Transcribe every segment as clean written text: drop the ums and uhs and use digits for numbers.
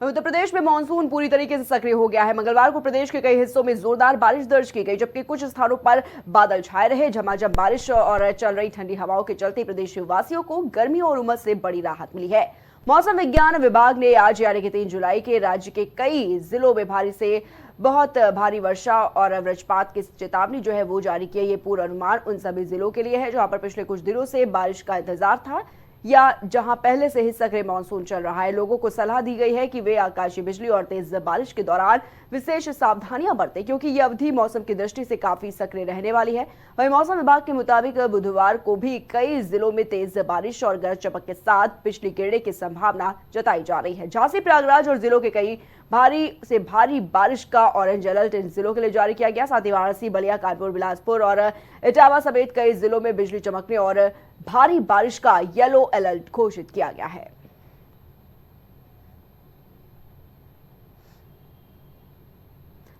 उत्तर प्रदेश में मानसून पूरी तरीके से सक्रिय हो गया है। मंगलवार को प्रदेश के कई हिस्सों में जोरदार बारिश दर्ज की गई, जबकि कुछ स्थानों पर बादल छाए रहे। झमाझम बारिश और चल रही ठंडी हवाओं के चलते प्रदेश वासियों को गर्मी और उमस से बड़ी राहत मिली है। मौसम विज्ञान विभाग ने आज यानी कि 3 जुलाई के राज्य के कई जिलों में भारी से बहुत भारी वर्षा और वज्रपात की चेतावनी जो है वो जारी की है। ये पूर्वानुमान उन सभी जिलों के लिए है जहां पर पिछले कुछ दिनों से बारिश का इंतजार था या जहां पहले से ही सक्रिय मानसून चल रहा है। लोगों को सलाह दी गई है कि वे आकाशीय बिजली और तेज बारिश के दौरान विशेष सावधानियां बरतें, क्योंकि यह अवधि मौसम की दृष्टि से काफी सक्रिय रहने वाली है। वहीं मौसम विभाग के मुताबिक बुधवार को भी कई जिलों में तेज बारिश और गरज चमक के साथ बिजली गिरने की संभावना जताई जा रही है। झांसी, प्रयागराज और जिलों के कई भारी से भारी बारिश का ऑरेंज अलर्ट इन जिलों के लिए जारी किया गया। साथ ही वाराणसी, बलिया, कानपुर, बिलासपुर और इटावा समेत कई जिलों में बिजली चमकने और भारी बारिश का येलो अलर्ट घोषित किया गया है।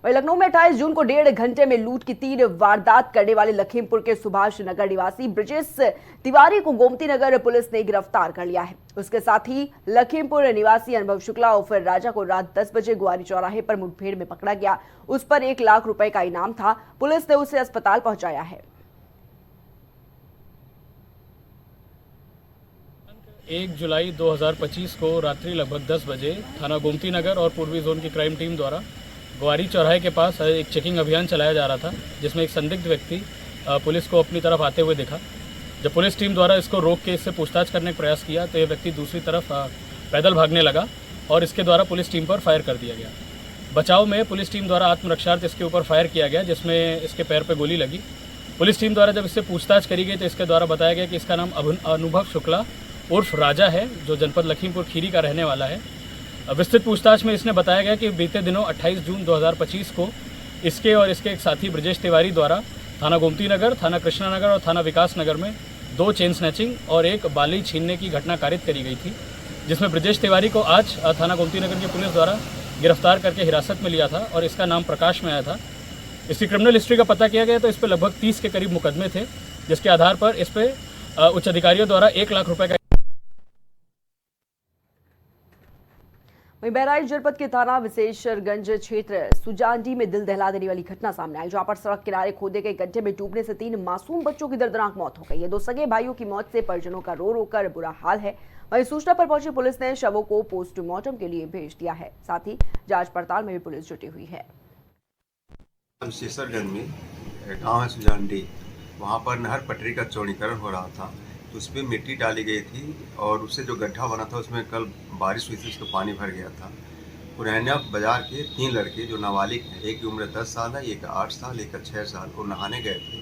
वहीं लखनऊ में 28 जून को 1.5 घंटे में लूट की 3 वारदात करने वाले लखीमपुर के सुभाष नगर निवासी ब्रजेश तिवारी को गोमती नगर पुलिस ने गिरफ्तार कर लिया है। उसके साथ ही लखीमपुर निवासी अनुभव शुक्ला और फिर राजा को रात 10 बजे ग्वारी चौराहे पर मुठभेड़ में पकड़ा गया। उस पर 1 लाख रुपए का इनाम था। पुलिस ने उसे अस्पताल पहुंचाया है। 1 जुलाई 2025 को रात्रि लगभग 10 बजे थाना गोमती नगर और पूर्वी जोन की क्राइम टीम द्वारा ग्वारी चौराहे के पास एक चेकिंग अभियान चलाया जा रहा था, जिसमें एक संदिग्ध व्यक्ति पुलिस को अपनी तरफ आते हुए देखा। जब पुलिस टीम द्वारा इसको रोक के इससे पूछताछ करने का प्रयास किया तो ये व्यक्ति दूसरी तरफ पैदल भागने लगा और इसके द्वारा पुलिस टीम पर फायर कर दिया गया। बचाव में पुलिस टीम द्वारा आत्मरक्षार्थ इसके ऊपर फायर किया गया, जिसमें इसके पैर पर गोली लगी। पुलिस टीम द्वारा जब इससे पूछताछ करी गई तो इसके द्वारा बताया गया कि इसका नाम अनुभव शुक्ला उर्फ राजा है, जो जनपद लखीमपुर खीरी का रहने वाला है। विस्तृत पूछताछ में इसने बताया गया कि बीते दिनों 28 जून 2025 को इसके और इसके एक साथी ब्रजेश तिवारी द्वारा थाना गोमती नगर, थाना कृष्णा नगर और थाना विकास नगर में 2 चेन स्नैचिंग और 1 बाली छीनने की घटना कारित करी गई थी, जिसमें ब्रजेश तिवारी को आज थाना गोमती नगर की पुलिस द्वारा गिरफ्तार करके हिरासत में लिया था और इसका नाम प्रकाश में आया था। इसकी क्रिमिनल हिस्ट्री का पता किया गया तो इस पर लगभग 30 के करीब मुकदमे थे, जिसके आधार पर इस पर उच्च अधिकारियों द्वारा 1 लाख रुपए का। वहीं बहराइच जनपद के थाना विशेषरगंज क्षेत्र सुजानडी में दिल दहला देने वाली घटना सामने आई, जहां पर सड़क किनारे खोदे गए गड्ढे में डूबने से 3 मासूम बच्चों की दर्दनाक मौत हो गई है। 2 सगे भाइयों की मौत से परिजनों का रो रो कर बुरा हाल है। वहीं सूचना पर पहुंची पुलिस ने शवों को पोस्टमार्टम के लिए भेज दिया है। साथ ही जांच पड़ताल में भी पुलिस जुटी हुई है। विशेषरगंज में गाँव है सुजानडी, वहाँ पर नहर पटरी का चौड़ीकरण हो रहा था, तो उस पर मिट्टी डाली गई थी और उससे जो गड्ढा बना था उसमें कल बारिश हुई थी, उसको पानी भर गया था। पुरैना बाजार के 3 लड़के जो नाबालिग हैं, एक की उम्र 10 साल है, एक 8 साल, एक 6 साल, वो नहाने गए थे।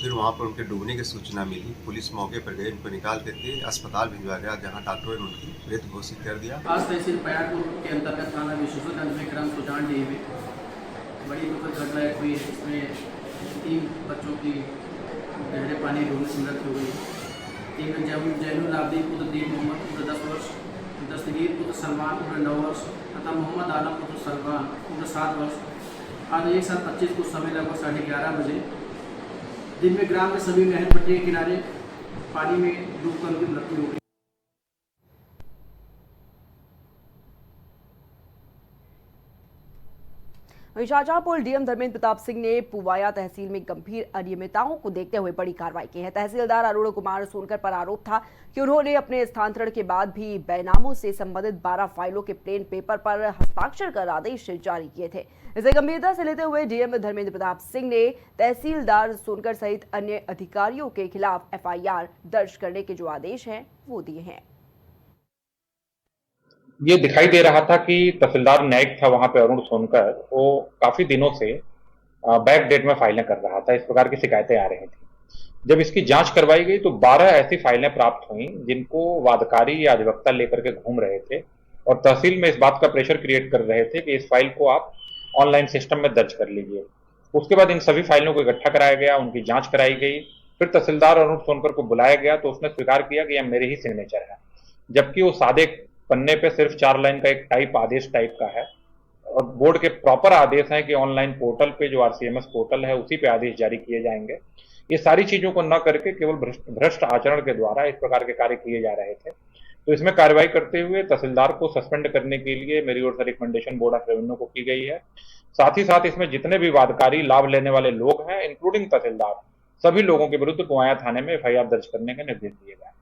फिर वहाँ पर उनके डूबने की सूचना मिली। पुलिस मौके पर गई, उनको निकाल करके अस्पताल भिजवा गया, जहाँ डॉक्टरों ने उनकी मृत घोषित कर दिया। आज तहसील पयारपुर के अंतर्गत थाना विशेषरगंज में ग्राम सुजानडी में बड़ी दुखद घटना हुई है। इसमें 3 बच्चों की गहरे पानी डूबने से मृत्यु हुई। 3 जैनुल आबदी पुत्र दीन मोहम्मद उम्र 10 वर्ष, दस्तगीर पुत्र सलमान उम्र 9 वर्ष तथा मोहम्मद आलम पुत्र सलमान उम्र 7 वर्ष आज 1/7/25 को समय लगभग 11:30 बजे दिन में ग्राम में सभी नहर पट्टी के किनारे पानी में डूबकर उनकी मृत्यु हो गई। शाहजहांपुर डीएम धर्मेंद्र प्रताप सिंह ने पुवाया तहसील में गंभीर अनियमितताओं को देखते हुए बड़ी कार्रवाई की है। तहसीलदार अरुण कुमार सोनकर पर आरोप था कि उन्होंने अपने स्थानांतरण के बाद भी बेनामों से संबंधित 12 फाइलों के प्लेन पेपर पर हस्ताक्षर कर आदेश जारी किए थे। इसे गंभीरता से लेते हुए डीएम धर्मेंद्र प्रताप सिंह ने तहसीलदार सोनकर सहित अन्य अधिकारियों के खिलाफ एफआईआर दर्ज करने के जो आदेश हैं वो दिए हैं। ये दिखाई दे रहा था कि तहसीलदार न्यायिक था वहां पे अरुण सोनकर, वो काफी दिनों से बैक डेट में फाइलें कर रहा था। इस प्रकार की शिकायतें आ रही थी। जब इसकी जांच करवाई गई तो 12 ऐसी फाइलें प्राप्त हुई जिनको वादकारी या अधिवक्ता लेकर के घूम रहे थे और तहसील में इस बात का प्रेशर क्रिएट कर रहे थे कि इस फाइल को आप ऑनलाइन सिस्टम में दर्ज कर लीजिए। उसके बाद इन सभी फाइलों को इकट्ठा कराया गया, उनकी जांच कराई गई। फिर तहसीलदार अरुण सोनकर को बुलाया गया तो उसने स्वीकार किया कि यह मेरे ही सिग्नेचर है, जबकि वो सादे पन्ने पे सिर्फ 4 लाइन का एक टाइप आदेश टाइप का है और बोर्ड के प्रॉपर आदेश हैं कि ऑनलाइन पोर्टल पे जो आरसीएमएस पोर्टल है उसी पे आदेश जारी किए जाएंगे। ये सारी चीजों को न करके केवल भ्रष्ट आचरण के द्वारा इस प्रकार के कार्य किए जा रहे थे। तो इसमें कार्रवाई करते हुए तहसीलदार को सस्पेंड करने के लिए मेरी ओर से रिकमेंडेशन बोर्ड ऑफ रेवेन्यू को की गई है। साथ ही साथ इसमें जितने भी वादकारी लाभ लेने वाले लोग हैं इंक्लूडिंग तहसीलदार, सभी लोगों के विरुद्ध गोयां थाने में एफआईआर दर्ज करने के निर्देश दिए गए हैं।